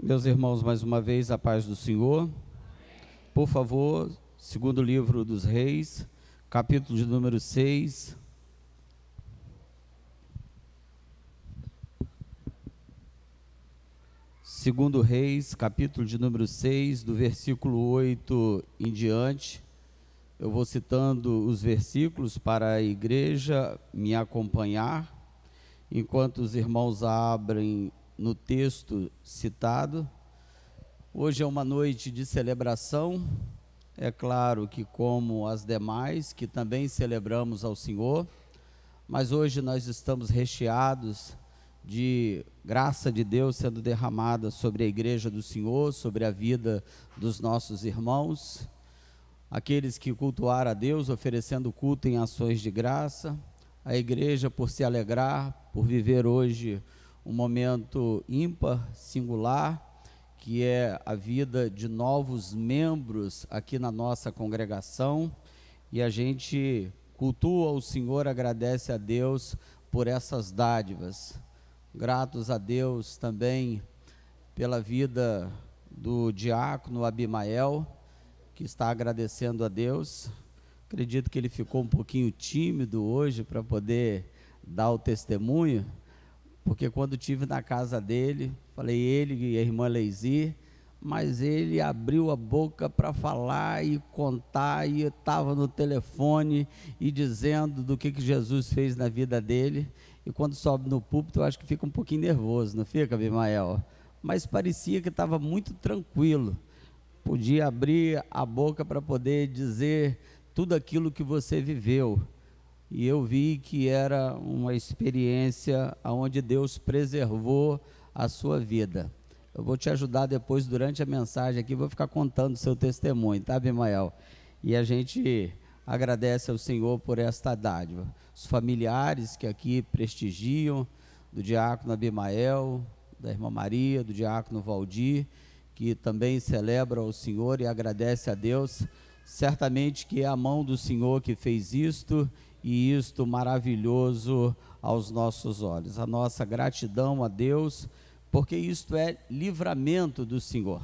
Meus irmãos, mais uma vez, a paz do Senhor. Por favor, segundo livro dos Reis, capítulo de número 6. Segundo Reis, capítulo de número 6, do versículo 8 em diante. Eu vou citando os versículos para a igreja me acompanhar, enquanto os irmãos abrem no texto citado. Hoje é uma noite de celebração, é claro que como as demais, que também celebramos ao Senhor, mas hoje nós estamos recheados de graça de Deus sendo derramada sobre a igreja do Senhor, sobre a vida dos nossos irmãos, aqueles que cultuaram a Deus, oferecendo culto em ações de graça, a igreja por se alegrar, por viver hoje um momento ímpar, singular, que é a vida de novos membros aqui na nossa congregação, e a gente cultua o Senhor, agradece a Deus por essas dádivas. Gratos a Deus também pela vida do diácono Abimael, que está agradecendo a Deus. Acredito que ele ficou um pouquinho tímido hoje para poder dar o testemunho, porque quando estive na casa dele, falei ele e a irmã Leisi, mas ele abriu a boca para falar e contar, e estava no telefone e dizendo do que Jesus fez na vida dele, e quando sobe no púlpito eu acho que fica um pouquinho nervoso, não fica, Abimael? Mas parecia que estava muito tranquilo, podia abrir a boca para poder dizer tudo aquilo que você viveu. E eu vi que era uma experiência onde Deus preservou a sua vida. Eu vou te ajudar depois, durante a mensagem aqui, vou ficar contando o seu testemunho, tá, Abimael? E a gente agradece ao Senhor por esta dádiva. Os familiares que aqui prestigiam, do diácono Abimael, da irmã Maria, do diácono Valdir, que também celebram ao Senhor e agradece a Deus. Certamente que é a mão do Senhor que fez isto, e isto maravilhoso aos nossos olhos. A nossa gratidão a Deus, porque isto é livramento do Senhor.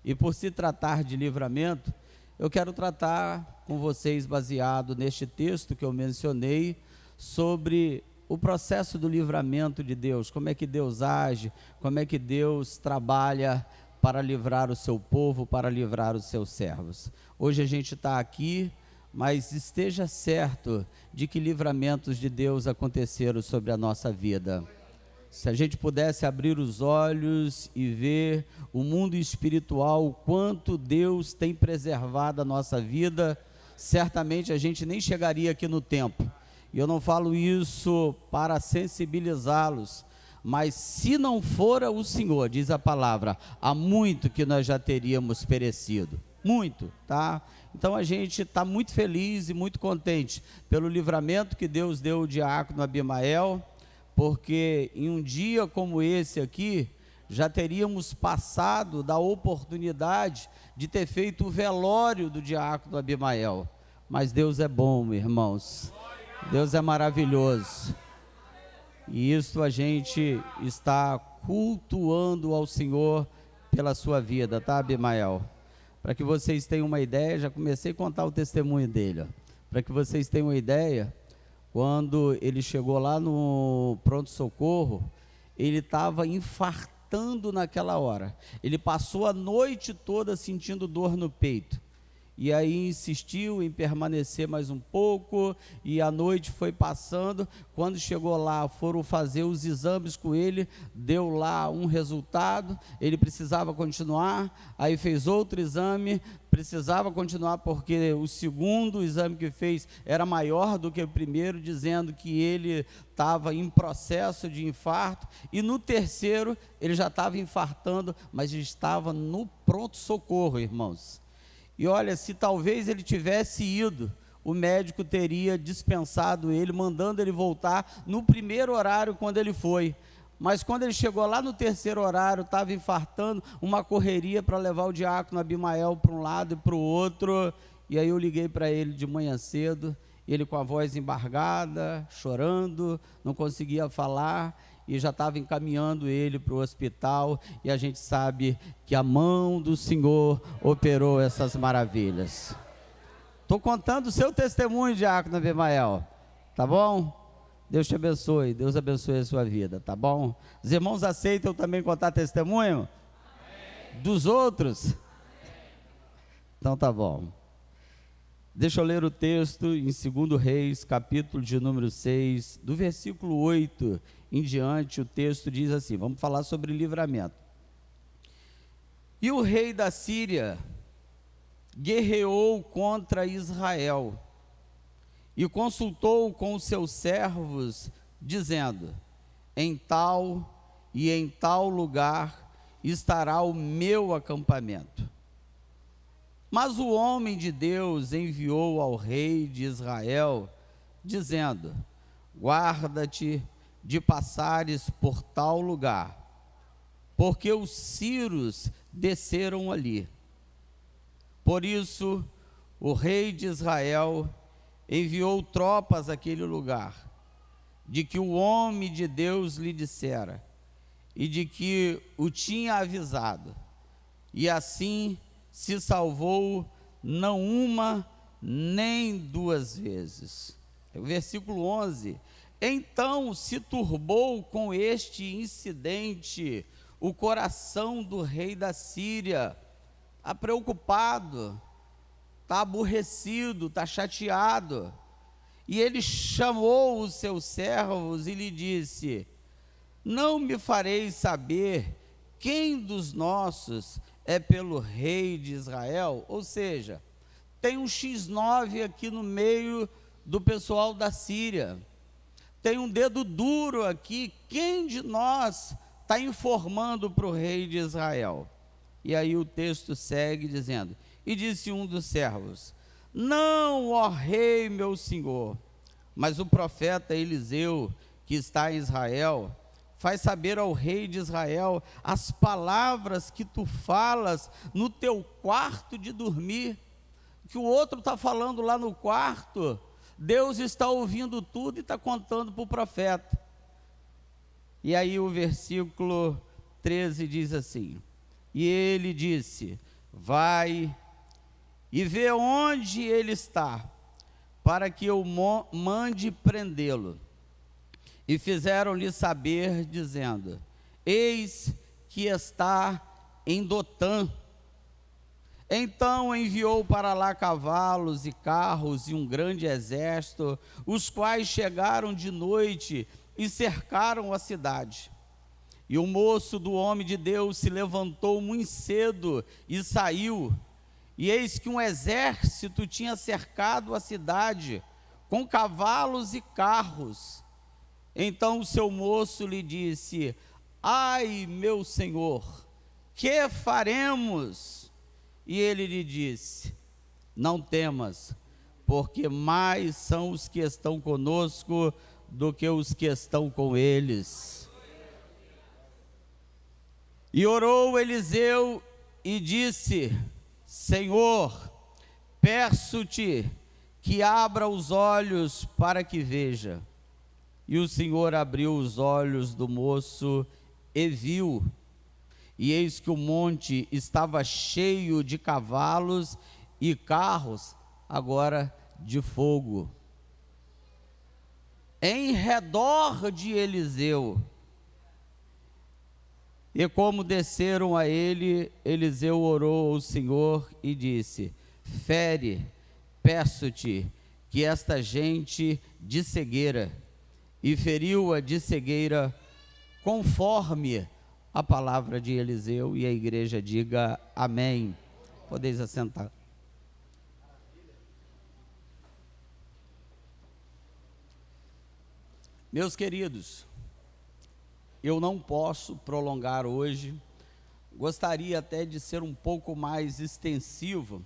E por se tratar de livramento, eu quero tratar com vocês, baseado neste texto que eu mencionei, sobre o processo do livramento de Deus, como é que Deus age, como é que Deus trabalha para livrar o seu povo, para livrar os seus servos. Hoje a gente está aqui, mas esteja certo de que livramentos de Deus aconteceram sobre a nossa vida. Se a gente pudesse abrir os olhos e ver o mundo espiritual, o quanto Deus tem preservado a nossa vida, certamente a gente nem chegaria aqui no templo. E eu não falo isso para sensibilizá-los, mas se não fora o Senhor, diz a palavra, há muito que nós já teríamos perecido. Muito, tá? Então a gente está muito feliz e muito contente pelo livramento que Deus deu ao diácono Abimael, porque em um dia como esse aqui, já teríamos passado da oportunidade de ter feito o velório do diácono Abimael. Mas Deus é bom, irmãos. Deus é maravilhoso. E isso a gente está cultuando ao Senhor pela sua vida, tá, Abimael? Para que vocês tenham uma ideia, já comecei a contar o testemunho dele. Para que vocês tenham uma ideia, quando ele chegou lá no pronto-socorro, ele estava infartando naquela hora. Ele passou a noite toda sentindo dor no peito. E aí insistiu em permanecer mais um pouco, e a noite foi passando. Quando chegou lá, foram fazer os exames com ele, deu lá um resultado, ele precisava continuar, aí fez outro exame, precisava continuar porque o segundo exame que fez era maior do que o primeiro, dizendo que ele estava em processo de infarto, e no terceiro ele já estava infartando, mas estava no pronto-socorro, irmãos. E olha, se talvez ele tivesse ido, o médico teria dispensado ele, mandando ele voltar no primeiro horário quando ele foi. Mas quando ele chegou lá no terceiro horário, estava infartando, uma correria para levar o diácono Abimael para um lado e para o outro. E aí eu liguei para ele de manhã cedo, ele com a voz embargada, chorando, não conseguia falar. e já estava encaminhando ele para o hospital, e a gente sabe que a mão do Senhor operou essas maravilhas. Estou contando o seu testemunho, diácono Abimael, tá bom? Deus te abençoe, Deus abençoe a sua vida, tá bom? Os irmãos aceitam também contar testemunho? Amém. Dos outros? Amém. Então tá bom. Deixa eu ler o texto em 2 Reis, capítulo de número 6, do versículo 8 em diante. O texto diz assim, vamos falar sobre livramento. E o rei da Síria guerreou contra Israel e consultou com os seus servos, dizendo: em tal e em tal lugar estará o meu acampamento. Mas o homem de Deus enviou ao rei de Israel, dizendo: guarda-te de passares por tal lugar, porque os sírios desceram ali. Por isso, o rei de Israel enviou tropas àquele lugar, de que o homem de Deus lhe dissera, e de que o tinha avisado, e assim se salvou não uma nem duas vezes. O versículo 11, então se turbou com este incidente o coração do rei da Síria, está preocupado, está aborrecido, está chateado, e ele chamou os seus servos e lhe disse: não me fareis saber quem dos nossos é pelo rei de Israel? Ou seja, tem um X9 aqui no meio do pessoal da Síria, tem um dedo duro aqui, quem de nós está informando para o rei de Israel? E aí o texto segue dizendo: e disse um dos servos: não, ó rei meu senhor, mas o profeta Eliseu, que está em Israel, faz saber ao rei de Israel as palavras que tu falas no teu quarto de dormir. Que o outro está falando lá no quarto, Deus está ouvindo tudo e está contando para o profeta. E aí o versículo 13 diz assim: e ele disse: vai e vê onde ele está, para que eu mande prendê-lo. E fizeram-lhe saber, dizendo: eis que está em Dotã. Então enviou para lá cavalos e carros e um grande exército, os quais chegaram de noite e cercaram a cidade. E o moço do homem de Deus se levantou muito cedo e saiu, e eis que um exército tinha cercado a cidade, com cavalos e carros. Então o seu moço lhe disse: ai, meu senhor, que faremos? E ele lhe disse: não temas, porque mais são os que estão conosco do que os que estão com eles. E orou Eliseu e disse: Senhor, peço-te que abra os olhos para que veja. E o Senhor abriu os olhos do moço e viu, e eis que o monte estava cheio de cavalos e carros, agora de fogo, em redor de Eliseu. E como desceram a ele, Eliseu orou ao Senhor e disse: fere, peço-te, que esta gente de cegueira. E feriu-a de cegueira, conforme a palavra de Eliseu. E a igreja diga amém. Podeis assentar. Meus queridos, eu não posso prolongar hoje, gostaria até de ser um pouco mais extensivo,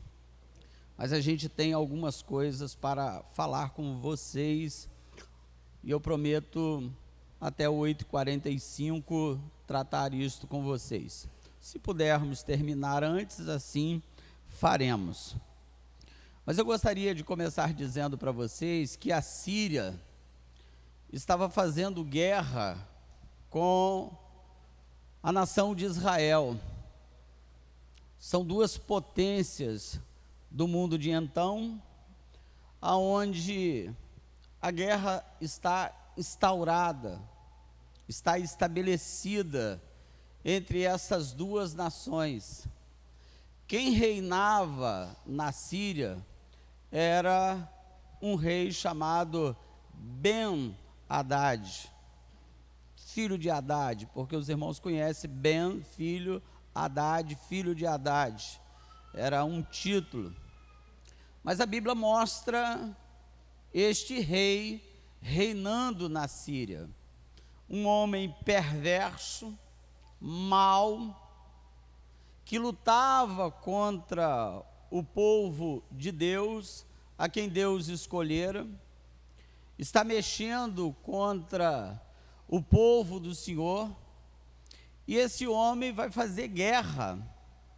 mas a gente tem algumas coisas para falar com vocês, e eu prometo até 8h45 tratar isto com vocês. Se pudermos terminar antes, assim faremos. Mas eu gostaria de começar dizendo para vocês que a Síria estava fazendo guerra com a nação de Israel. São duas potências do mundo de então, aonde a guerra está instaurada, está estabelecida entre essas duas nações. Quem reinava na Síria era um rei chamado Ben-Hadad, filho de Hadad, porque os irmãos conhecem Ben, filho, Hadad, filho de Hadad. Era um título. Mas a Bíblia mostra este rei reinando na Síria. Um homem perverso, mau, que lutava contra o povo de Deus, a quem Deus escolhera, está mexendo contra o povo do Senhor, e esse homem vai fazer guerra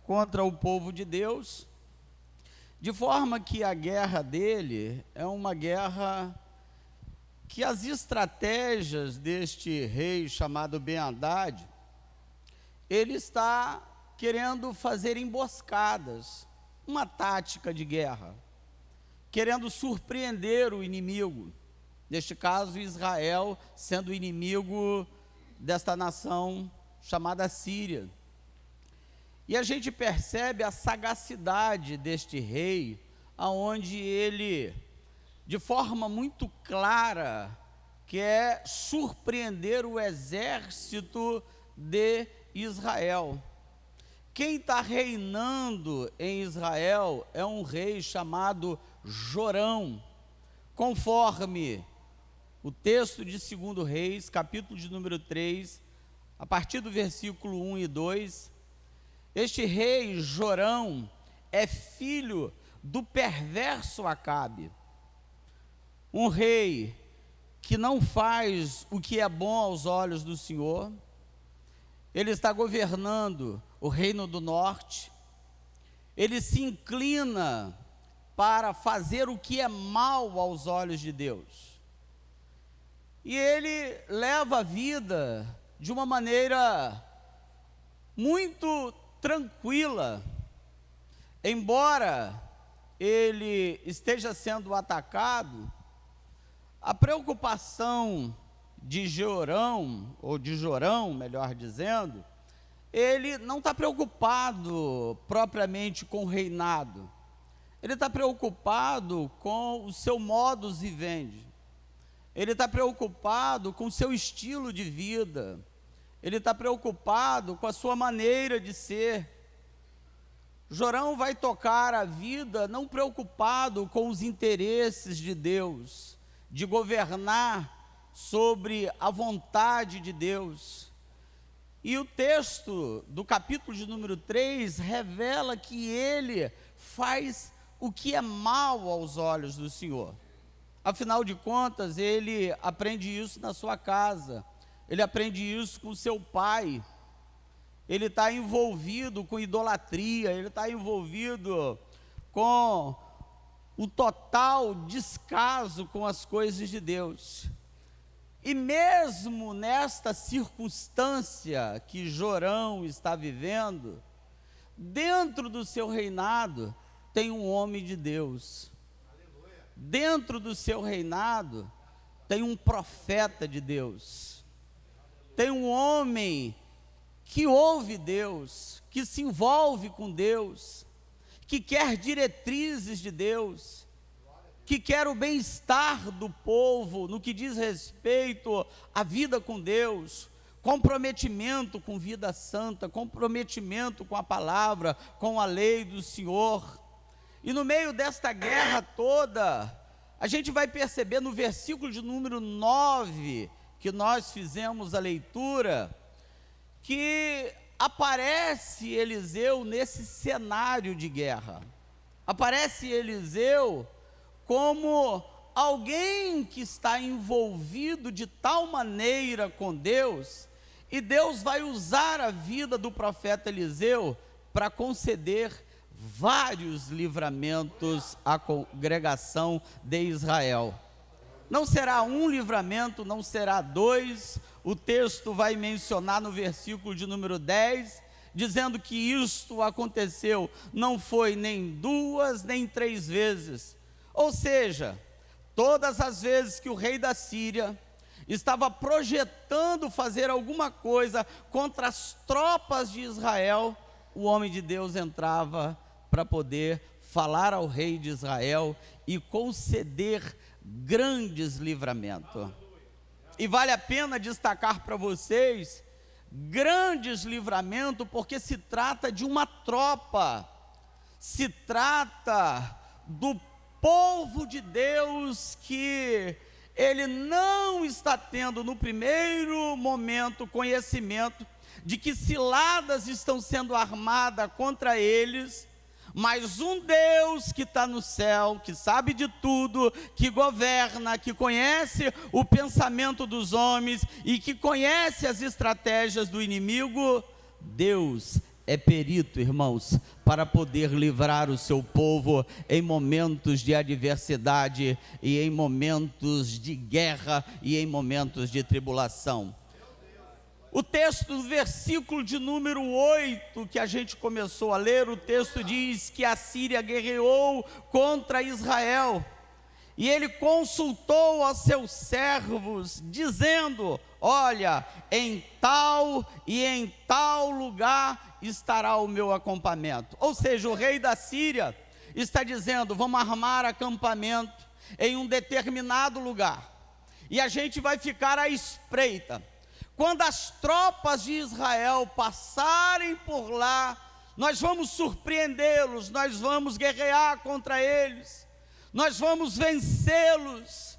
contra o povo de Deus, de forma que a guerra dele é uma guerra que as estratégias deste rei chamado Ben-Hadad, ele está querendo fazer emboscadas, uma tática de guerra, querendo surpreender o inimigo, neste caso Israel, sendo inimigo desta nação chamada Síria. E a gente percebe a sagacidade deste rei, aonde ele, de forma muito clara, quer surpreender o exército de Israel. Quem está reinando em Israel é um rei chamado Jorão, conforme o texto de 2 Reis, capítulo de número 3, a partir do versículo 1 e 2, este rei Jorão é filho do perverso Acabe, um rei que não faz o que é bom aos olhos do Senhor. Ele está governando o reino do norte, ele se inclina para fazer o que é mal aos olhos de Deus, e ele leva a vida de uma maneira muito tranquila, embora ele esteja sendo atacado. A preocupação de Jorão, ou de Jorão, melhor dizendo, ele não está preocupado propriamente com o reinado, ele está preocupado com o seu modus vivendi, ele está preocupado com o seu estilo de vida, ele está preocupado com a sua maneira de ser. Jorão vai tocar a vida não preocupado com os interesses de Deus, de governar sobre a vontade de Deus. E o texto do capítulo de número 3 revela que ele faz o que é mal aos olhos do Senhor. Afinal de contas, ele aprende isso na sua casa, ele aprende isso com seu pai, ele está envolvido com idolatria, ele está envolvido com o total descaso com as coisas de Deus. E mesmo nesta circunstância que Jorão está vivendo, dentro do seu reinado tem um homem de Deus. Aleluia. Dentro do seu reinado tem um profeta de Deus. Aleluia. Tem um homem que ouve Deus, que se envolve com Deus, que quer diretrizes de Deus, que quer o bem-estar do povo no que diz respeito à vida com Deus, comprometimento com vida santa, comprometimento com a palavra, com a lei do Senhor. E no meio desta guerra toda, a gente vai perceber no versículo de número 9, que nós fizemos a leitura, que aparece Eliseu nesse cenário de guerra. Aparece Eliseu como alguém que está envolvido de tal maneira com Deus, e Deus vai usar a vida do profeta Eliseu para conceder vários livramentos à congregação de Israel. Não será um livramento, não será dois o texto vai mencionar no versículo de número 10, dizendo que isto aconteceu, não foi nem 2, nem 3 vezes. Ou seja, todas as vezes que o rei da Síria estava projetando fazer alguma coisa contra as tropas de Israel, o homem de Deus entrava para poder falar ao rei de Israel e conceder grandes livramentos. E vale a pena destacar para vocês, grandes livramentos, porque se trata de uma tropa, se trata do povo de Deus que ele não está tendo no primeiro momento conhecimento de que ciladas estão sendo armadas contra eles, mas um Deus que está no céu, que sabe de tudo, que governa, que conhece o pensamento dos homens e que conhece as estratégias do inimigo, Deus é perito, irmãos, para poder livrar o seu povo em momentos de adversidade e em momentos de guerra e em momentos de tribulação. O texto do versículo de número 8, que a gente começou a ler, o texto diz que a Síria guerreou contra Israel, e ele consultou aos seus servos, dizendo: olha, em tal e em tal lugar estará o meu acampamento. Ou seja, o rei da Síria está dizendo: vamos armar acampamento em um determinado lugar, e a gente vai ficar à espreita. Quando as tropas de Israel passarem por lá, nós vamos surpreendê-los, nós vamos guerrear contra eles, nós vamos vencê-los,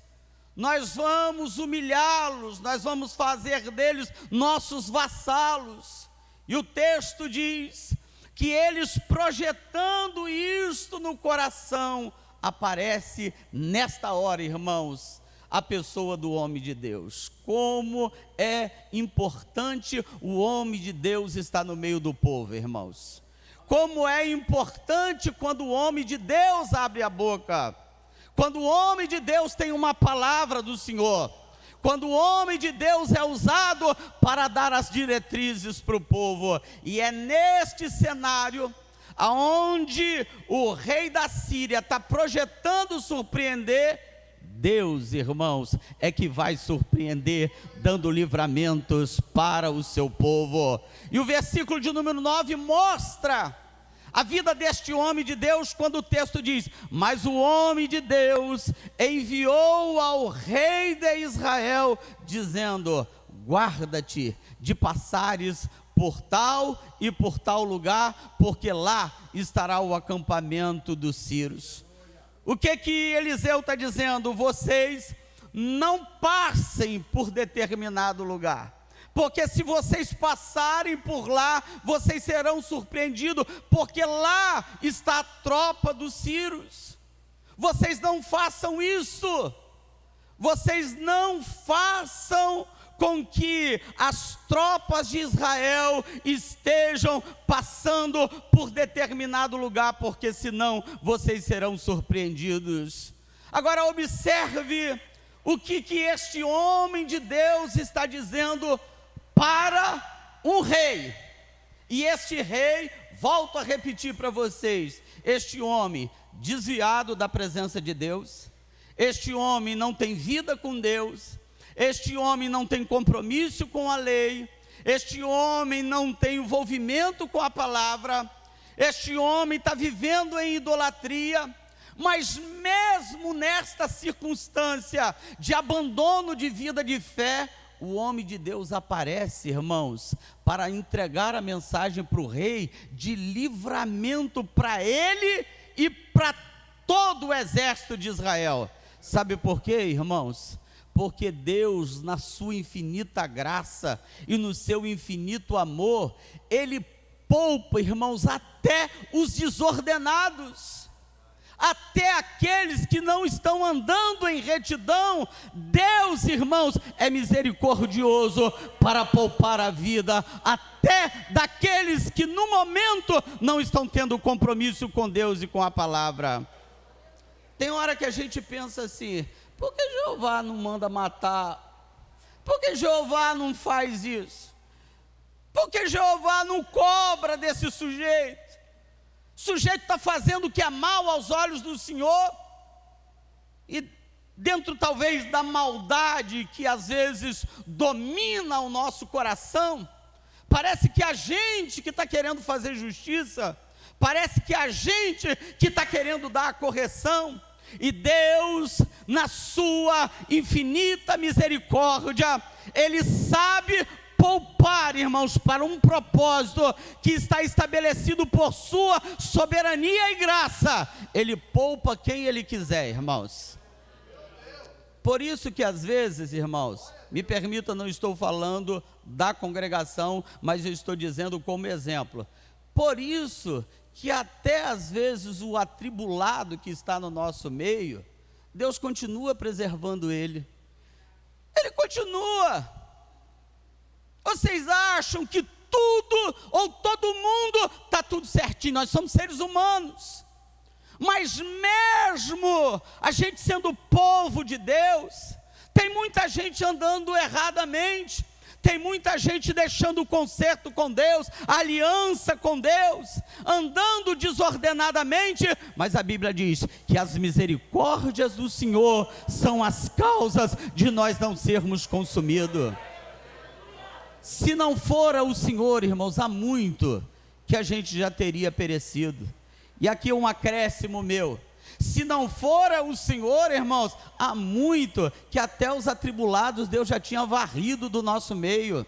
nós vamos humilhá-los, nós vamos fazer deles nossos vassalos. E o texto diz que eles, projetando isto no coração, aparece nesta hora, irmãos, a pessoa do homem de Deus. Como é importante o homem de Deus estar no meio do povo, irmãos. Como é importante quando o homem de Deus abre a boca, quando o homem de Deus tem uma palavra do Senhor, quando o homem de Deus é usado para dar as diretrizes para o povo. E é neste cenário aonde o rei da Síria está projetando surpreender. Deus, irmãos, é que vai surpreender, dando livramentos para o seu povo. E o versículo de número 9 mostra a vida deste homem de Deus, quando o texto diz: mas o homem de Deus enviou ao rei de Israel, dizendo: guarda-te de passares por tal e por tal lugar, porque lá estará o acampamento dos sírios. O que Eliseu está dizendo? Vocês não passem por determinado lugar, porque se vocês passarem por lá, vocês serão surpreendidos, porque lá está a tropa dos sírios. Vocês não façam isso, vocês não façam com que as tropas de Israel estejam passando por determinado lugar, porque senão vocês serão surpreendidos. Agora observe o que este homem de Deus está dizendo para um rei. E este rei, volto a repetir para vocês, este homem desviado da presença de Deus, este homem não tem vida com Deus, este homem não tem compromisso com a lei, este homem não tem envolvimento com a palavra, este homem está vivendo em idolatria. Mas mesmo nesta circunstância de abandono de vida de fé, o homem de Deus aparece, irmãos, para entregar a mensagem para o rei de livramento para ele e para todo o exército de Israel. Sabe por quê, irmãos? Porque Deus, na sua infinita graça e no seu infinito amor, Ele poupa, irmãos, até os desordenados, até aqueles que não estão andando em retidão. Deus, irmãos, é misericordioso para poupar a vida até daqueles que no momento não estão tendo compromisso com Deus e com a palavra. Tem hora que a gente pensa assim: por que Jeová não manda matar Por que Jeová não faz isso? Por que Jeová não cobra desse sujeito? O sujeito está fazendo o que é mal aos olhos do Senhor, e dentro talvez da maldade que às vezes domina o nosso coração, parece que a gente que está querendo fazer justiça, parece que a gente que está querendo dar a correção, e Deus, na sua infinita misericórdia, Ele sabe poupar, irmãos, para um propósito que está estabelecido por sua soberania e graça. Ele poupa quem Ele quiser, irmãos. Por isso que às vezes, irmãos, me permita, não estou falando da congregação, mas eu estou dizendo como exemplo. Por isso que até às vezes o atribulado que está no nosso meio, Deus continua preservando ele. Ele continua. Vocês acham que tudo ou todo mundo está tudo certinho? Nós somos seres humanos. Mas mesmo a gente sendo povo de Deus, tem muita gente andando erradamente, tem muita gente deixando o concerto com Deus, a aliança com Deus, andando desordenadamente, mas a Bíblia diz que as misericórdias do Senhor são as causas de nós não sermos consumidos. Se não fora o Senhor, irmãos, há muito que a gente já teria perecido. E aqui um acréscimo meu: se não fora o Senhor, irmãos, há muito que até os atribulados Deus já tinha varrido do nosso meio,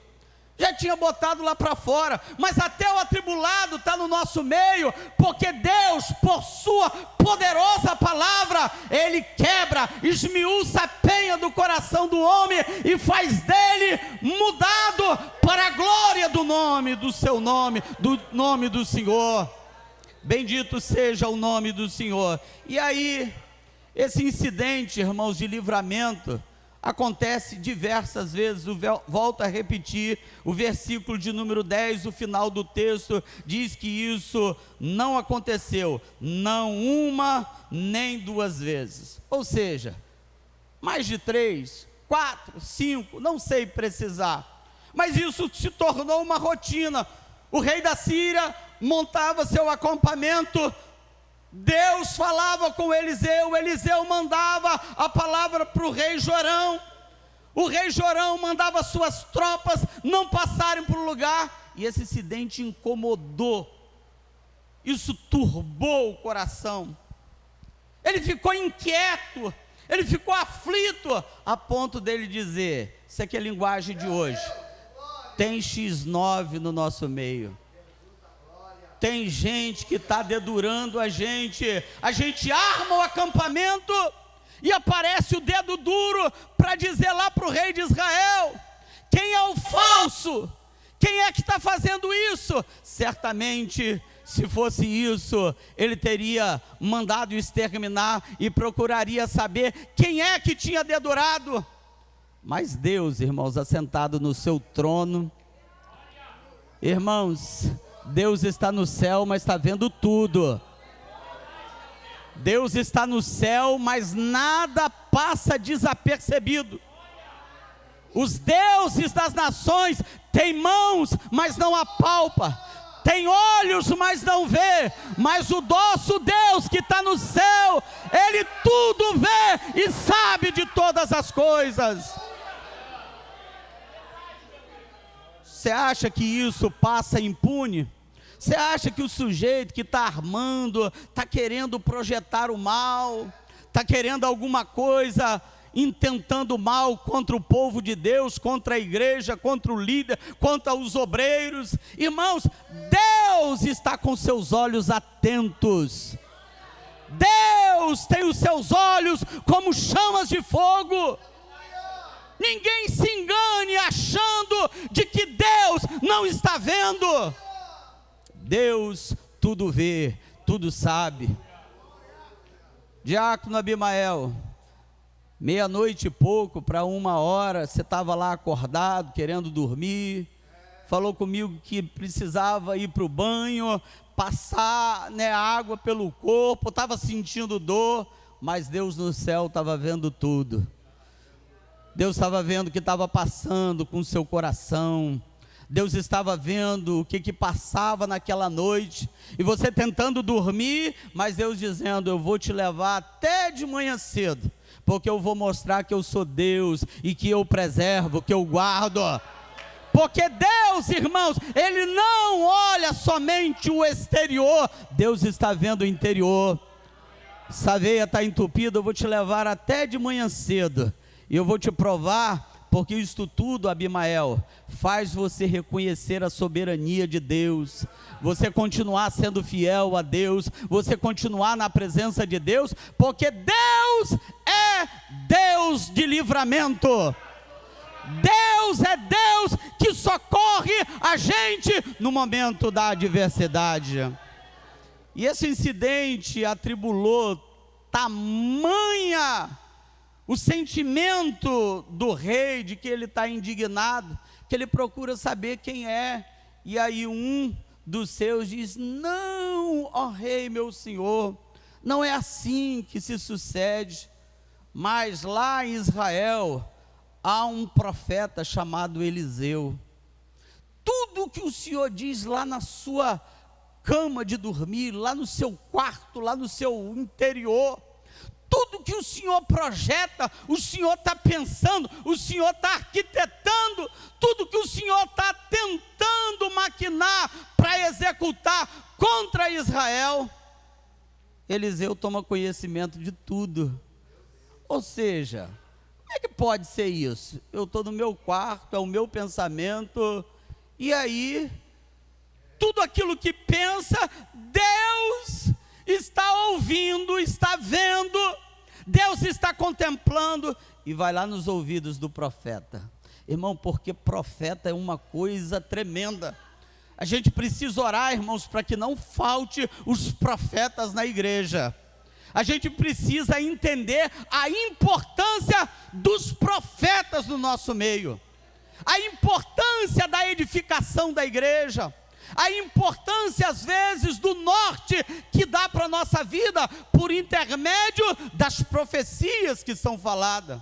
já tinha botado lá para fora. Mas até o atribulado está no nosso meio, porque Deus, por sua poderosa palavra, Ele quebra, esmiuça a penha do coração do homem e faz dele mudado para a glória do nome, do seu nome, do nome do Senhor. Bendito seja o nome do Senhor. E aí, esse incidente, irmãos, de livramento, acontece diversas vezes. Eu volto a repetir, o versículo de número 10, o final do texto, diz que isso não aconteceu, não uma, nem duas vezes. Ou seja, mais de 3, 4, 5, não sei precisar, mas isso se tornou uma rotina. O rei da Síria montava seu acampamento, Deus falava com Eliseu, Eliseu mandava a palavra para o rei Jorão, o rei Jorão mandava suas tropas não passarem para o lugar, e esse incidente incomodou, isso turbou o coração, ele ficou inquieto, ele ficou aflito, a ponto dele dizer, isso aqui é a linguagem de hoje, tem X9 no nosso meio. Tem gente que está dedurando a gente arma o acampamento e aparece o dedo duro para dizer lá para o rei de Israel, quem é o falso? Quem é que está fazendo isso? Certamente, se fosse isso, ele teria mandado exterminar e procuraria saber quem é que tinha dedurado. Mas Deus, irmãos, assentado no seu trono, irmãos, Deus está no céu, mas está vendo tudo. Deus está no céu, mas nada passa desapercebido. Os deuses das nações têm mãos, mas não apalpa, tem olhos, mas não vê, mas o nosso Deus que está no céu, Ele tudo vê e sabe de todas as coisas. Você acha que isso passa impune? Você acha que o sujeito que está armando, está querendo projetar o mal, está querendo alguma coisa, intentando mal contra o povo de Deus, contra a igreja, contra o líder, contra os obreiros? Irmãos, Deus está com seus olhos atentos. Deus tem os seus olhos como chamas de fogo. Ninguém se engane achando de que Deus não está vendo. Deus tudo vê, tudo sabe. Diácono Abimael, meia-noite e pouco para 1h, você estava lá acordado, querendo dormir, falou comigo que precisava ir para o banho, passar, água pelo corpo, estava sentindo dor, mas Deus no céu estava vendo tudo. Deus estava vendo o que estava passando com o seu coração. Deus estava vendo o que passava naquela noite, e você tentando dormir, mas Deus dizendo: eu vou te levar até de manhã cedo, porque eu vou mostrar que eu sou Deus, e que eu preservo, que eu guardo. Porque Deus, irmãos, Ele não olha somente o exterior, Deus está vendo o interior. Essa veia está entupida, eu vou te levar até de manhã cedo, e eu vou te provar. Porque isto tudo, Abimael, faz você reconhecer a soberania de Deus, você continuar sendo fiel a Deus, você continuar na presença de Deus, porque Deus é Deus de livramento. Deus é Deus que socorre a gente no momento da adversidade. E esse incidente atribulou tamanha o sentimento do rei, de que ele está indignado, que ele procura saber quem é. E aí um dos seus diz: não, ó rei meu senhor, não é assim que se sucede. Mas lá em Israel há um profeta chamado Eliseu. Tudo que o senhor diz lá na sua cama de dormir, lá no seu quarto, lá no seu interior, tudo que o Senhor projeta, o Senhor está pensando, o Senhor está arquitetando, tudo que o Senhor está tentando maquinar para executar contra Israel, Eliseu toma conhecimento de tudo. Ou seja, como é que pode ser isso? Eu estou no meu quarto, é o meu pensamento, e aí, tudo aquilo que pensa, Deus está ouvindo, está vendo, Deus está contemplando, e vai lá nos ouvidos do profeta. Irmão, porque profeta é uma coisa tremenda. A gente precisa orar, irmãos, para que não falte os profetas na igreja. A gente precisa entender a importância dos profetas no nosso meio, a importância da edificação da igreja, a importância às vezes do norte que dá para a nossa vida por intermédio das profecias que são faladas.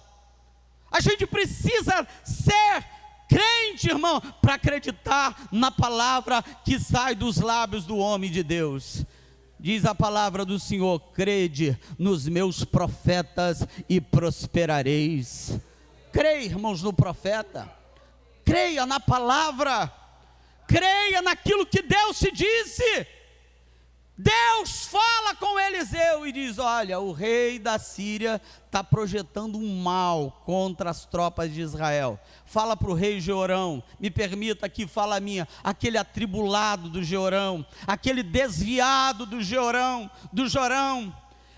A gente precisa ser crente, irmão, para acreditar na palavra que sai dos lábios do homem de Deus. Diz a palavra do Senhor: crede nos meus profetas e prosperareis. Creia, irmãos, no profeta, creia na palavra, creia naquilo que Deus te disse. Deus fala com Eliseu e diz: olha, o rei da Síria está projetando um mal contra as tropas de Israel. Fala para o rei Jeorão, me permita aqui, fala a minha, aquele atribulado do Jeorão, aquele desviado do Jeorão,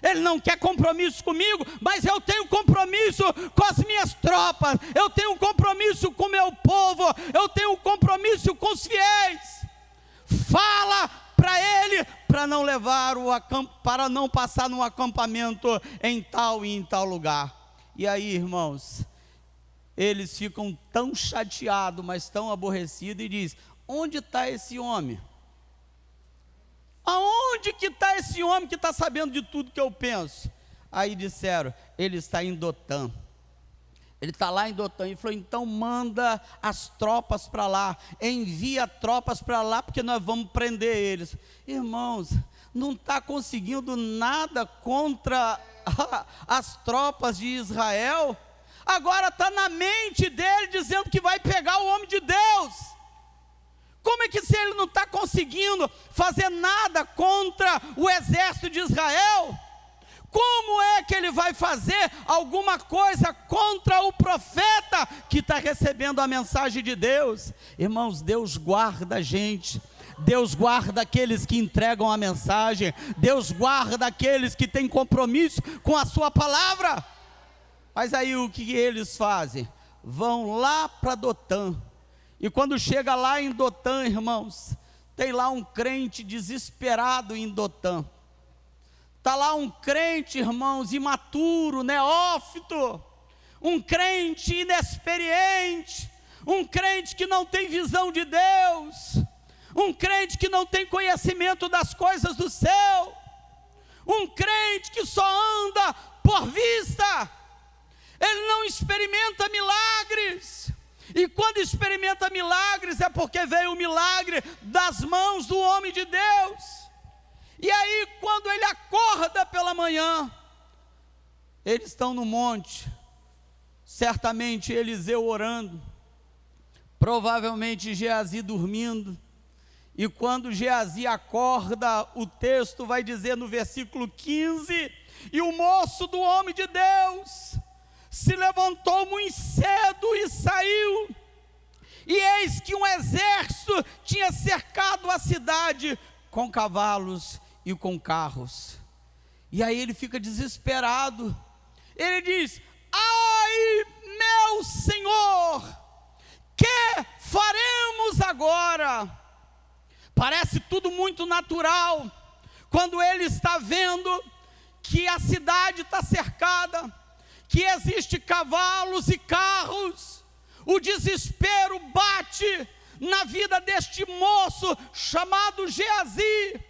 ele não quer compromisso comigo, mas eu tenho compromisso com as minhas tropas, eu tenho compromisso com o meu povo, eu tenho compromisso com os fiéis. Fala para ele, para não para não passar no acampamento em tal e em tal lugar. E aí, irmãos, eles ficam tão chateados, mas tão aborrecidos, e diz: onde está esse homem? Aonde que está esse homem que está sabendo de tudo que eu penso? Aí disseram: ele está em Dotã. Ele está lá em Dotã. E falou: então manda as tropas para lá, envia tropas para lá, porque nós vamos prender eles. Irmãos, não está conseguindo nada contra as tropas de Israel, agora está na mente dele dizendo que vai pegar o homem de Deus. Como é que, se ele não está conseguindo fazer nada contra o exército de Israel, como é que ele vai fazer alguma coisa contra o profeta que está recebendo a mensagem de Deus? Irmãos, Deus guarda a gente, Deus guarda aqueles que entregam a mensagem, Deus guarda aqueles que têm compromisso com a sua palavra. Mas aí o que eles fazem? Vão lá para Dotã. E quando chega lá em Dotã, irmãos, tem lá um crente desesperado em Dotã. Está lá um crente, irmãos, imaturo, neófito, um crente inexperiente, um crente que não tem visão de Deus, um crente que não tem conhecimento das coisas do céu, um crente que só anda por vista. ele não experimenta milagres. E quando experimenta milagres é porque veio o milagre das mãos do homem de Deus. E aí quando ele acorda pela manhã, eles estão no monte, certamente Eliseu orando, provavelmente Geazi dormindo. E quando Geazi acorda, o texto vai dizer no versículo 15: e o moço do homem de Deus se levantou muito cedo e saiu, e eis que um exército tinha cercado a cidade com cavalos e com carros. E aí ele fica desesperado, ele diz: ai meu Senhor, que faremos agora? Parece tudo muito natural, quando ele está vendo que a cidade está cercada, que existe cavalos e carros. O desespero bate na vida deste moço chamado Geazi,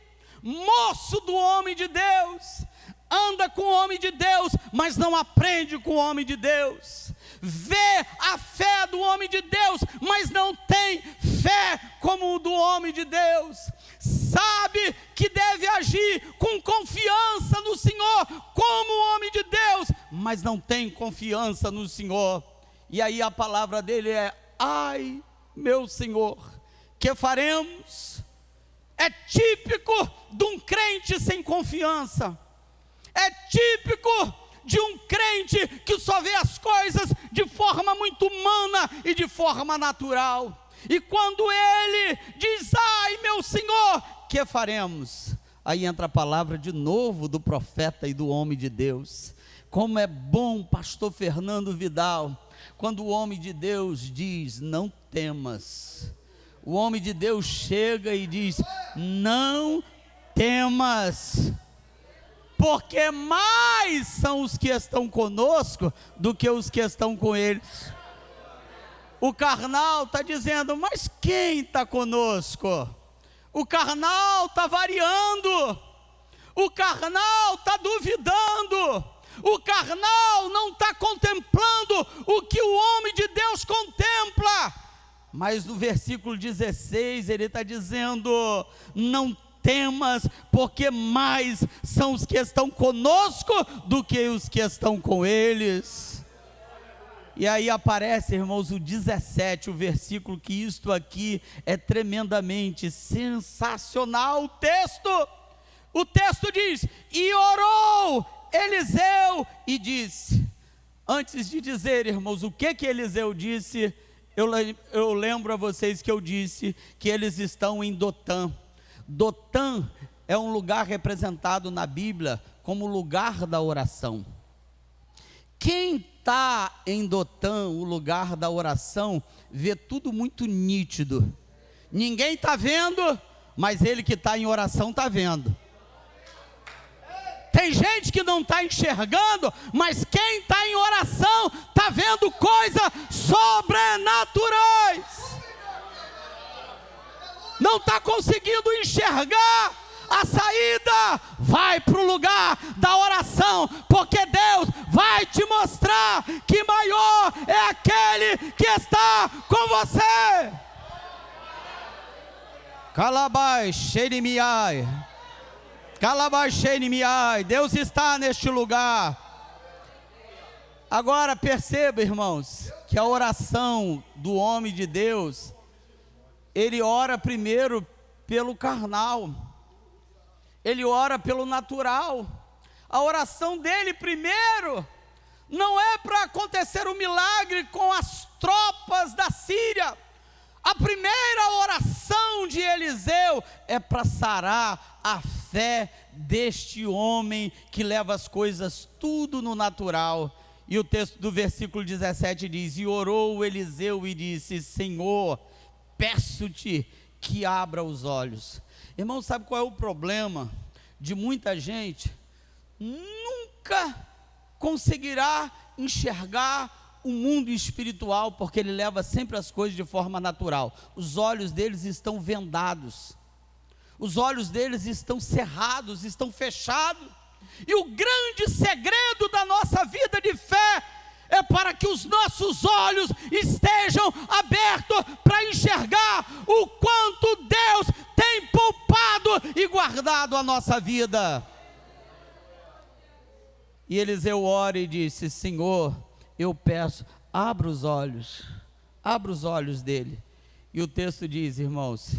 moço do homem de Deus. Anda com o homem de Deus, mas não aprende com o homem de Deus. Vê a fé do homem de Deus, mas não tem fé como o do homem de Deus. Sabe que deve agir com confiança no Senhor, como o homem de Deus, mas não tem confiança no Senhor. E aí a palavra dele é: ai meu Senhor, que faremos? É típico de um crente sem confiança, é típico de um crente que só vê as coisas de forma muito humana e de forma natural. E quando ele diz: ai meu Senhor, que faremos? Aí entra a palavra de novo do profeta e do homem de Deus. Como é bom, pastor Fernando Vidal, quando o homem de Deus diz: não temas. O homem de Deus chega e diz: não temas, porque mais são os que estão conosco do que os que estão com eles. O carnal está dizendo: mas quem está conosco? O carnal está variando, o carnal está duvidando, o carnal não está contemplando o que o homem de Deus contempla. Mas no versículo 16 ele está dizendo: não temas, porque mais são os que estão conosco do que os que estão com eles. E aí aparece, irmãos, o 17, o versículo, que isto aqui é tremendamente sensacional. O texto diz: e orou Eliseu e disse. Antes de dizer, irmãos, o que Eliseu disse, eu lembro a vocês que eu disse que eles estão em Dotã. Dotã é um lugar representado na Bíblia como lugar da oração. Quem está em Dotã, o lugar da oração, vê tudo muito nítido. Ninguém está vendo, mas ele que está em oração está vendo. Tem gente que não está enxergando, mas quem está em oração está vendo coisas sobrenaturais. Não está conseguindo enxergar a saída? Vai para o lugar da oração, porque Deus vai te mostrar que maior é aquele que está com você. Calabai, Xerimiai, Calabai, Xerimiai, Deus está neste lugar. Agora perceba, irmãos, que a oração do homem de Deus, ele ora primeiro pelo carnal, ele ora pelo natural. A oração dele primeiro não é para acontecer um milagre com as tropas da Síria. A primeira oração de Eliseu é para sarar a fé deste homem que leva as coisas tudo no natural. E o texto do versículo 17 diz: e orou Eliseu e disse: Senhor, peço-te que abra os olhos. Irmão, sabe qual é o problema de muita gente? Nunca conseguirá enxergar o mundo espiritual, porque ele leva sempre as coisas de forma natural. Os olhos deles estão vendados, os olhos deles estão cerrados, estão fechados. E o grande segredo da nossa vida de fé é para que os nossos olhos estejam abertos para enxergar o quanto Deus tem poupado e guardado a nossa vida. E Eliseu ora e disse: Senhor, eu peço, abra os olhos dele. E o texto diz, irmãos,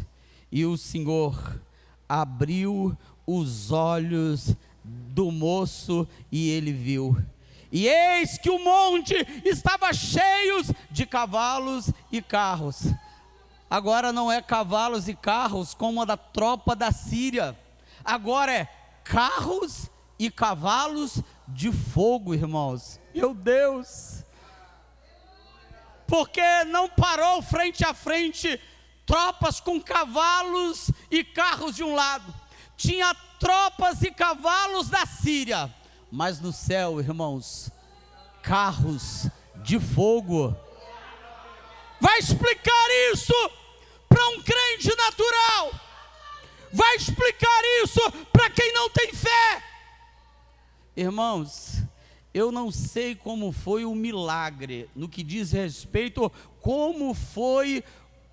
e o Senhor abriu os olhos do moço e ele viu. E eis que o monte estava cheio de cavalos e carros. Agora não é cavalos e carros como a da tropa da Síria. Agora é carros e cavalos de fogo, irmãos. Meu Deus! Porque não parou frente a frente tropas com cavalos e carros de um lado. Tinha tropas e cavalos da Síria. Mas no céu, irmãos, carros de fogo. Vai explicar isso para um crente natural? Vai explicar isso para quem não tem fé? Irmãos, eu não sei como foi o milagre, no que diz respeito, como foi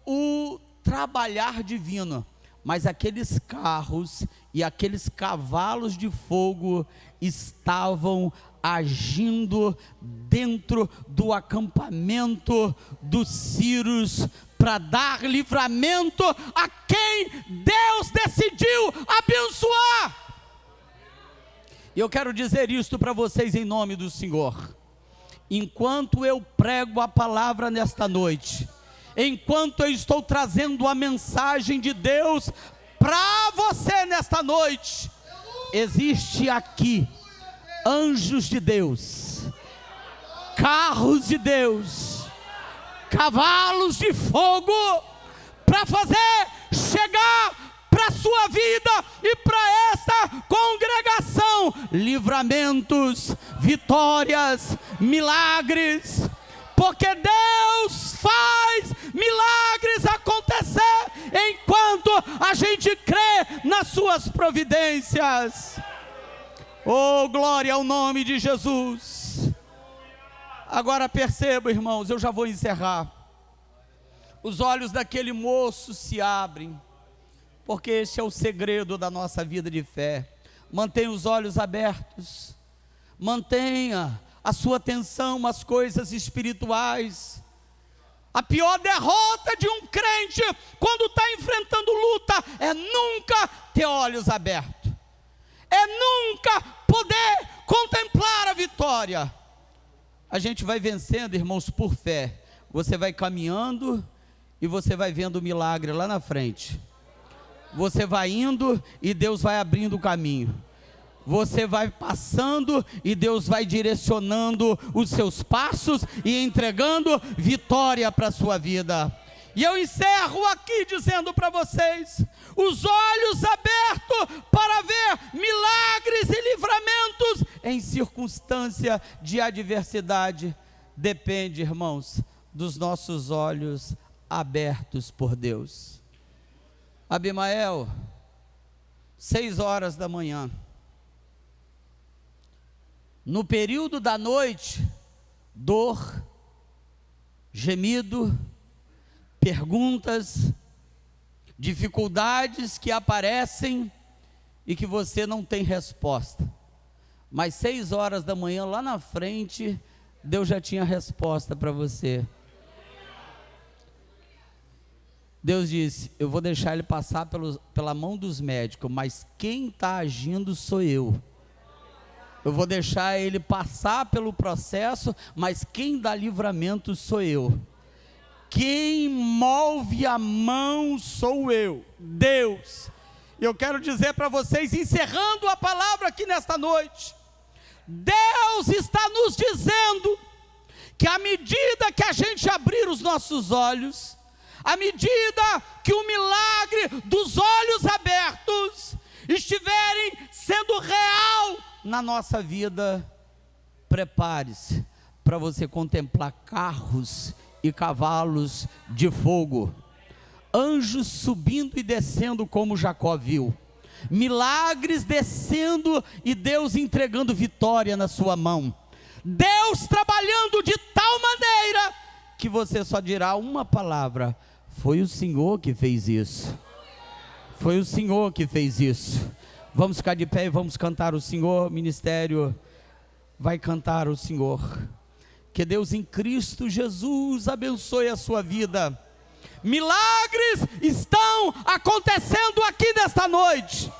o trabalhar divino, mas aqueles carros e aqueles cavalos de fogo estavam agindo dentro do acampamento dos sírios, para dar livramento a quem Deus decidiu abençoar. E eu quero dizer isto para vocês em nome do Senhor. Enquanto eu prego a palavra nesta noite, enquanto eu estou trazendo a mensagem de Deus para você nesta noite, existe aqui anjos de Deus, carros de Deus, cavalos de fogo, para fazer chegar para a sua vida e para esta congregação livramentos, vitórias, milagres, porque Deus faz milagres acontecer enquanto a gente crê nas suas providências. Oh, glória ao nome de Jesus. Agora perceba, irmãos, eu já vou encerrar. Os olhos daquele moço se abrem, porque esse é o segredo da nossa vida de fé. Mantenha os olhos abertos, mantenha a sua atenção às coisas espirituais. A pior derrota de um crente, quando está enfrentando luta, é nunca ter olhos abertos, é nunca poder contemplar a vitória. A gente vai vencendo, irmãos, por fé. Você vai caminhando e você vai vendo o milagre lá na frente. Você vai indo e Deus vai abrindo o caminho. Você vai passando e Deus vai direcionando os seus passos e entregando vitória para a sua vida. E eu encerro aqui dizendo para vocês: os olhos abertos para ver milagres e livramentos em circunstância de adversidade, depende, irmãos, dos nossos olhos abertos por Deus. Abimael, 6 horas da manhã, no período da noite, dor, gemido, perguntas, dificuldades que aparecem e que você não tem resposta. Mas 6 horas da manhã, lá na frente, Deus já tinha resposta para você. Deus disse: eu vou deixar ele passar pela mão dos médicos, mas quem está agindo sou eu. Eu vou deixar ele passar pelo processo, mas quem dá livramento sou eu. Quem move a mão sou eu, Deus. Eu quero dizer para vocês, encerrando a palavra aqui nesta noite, Deus está nos dizendo que à medida que a gente abrir os nossos olhos, à medida que o milagre dos olhos abertos estiverem sendo real na nossa vida, prepare-se para você contemplar carros e cavalos de fogo, anjos subindo e descendo como Jacó viu, milagres descendo e Deus entregando vitória na sua mão. Deus trabalhando de tal maneira que você só dirá uma palavra: foi o Senhor que fez isso. Foi o Senhor que fez isso. Vamos ficar de pé e vamos cantar o Senhor. Ministério vai cantar o Senhor. Que Deus em Cristo Jesus abençoe a sua vida. Milagres estão acontecendo aqui nesta noite.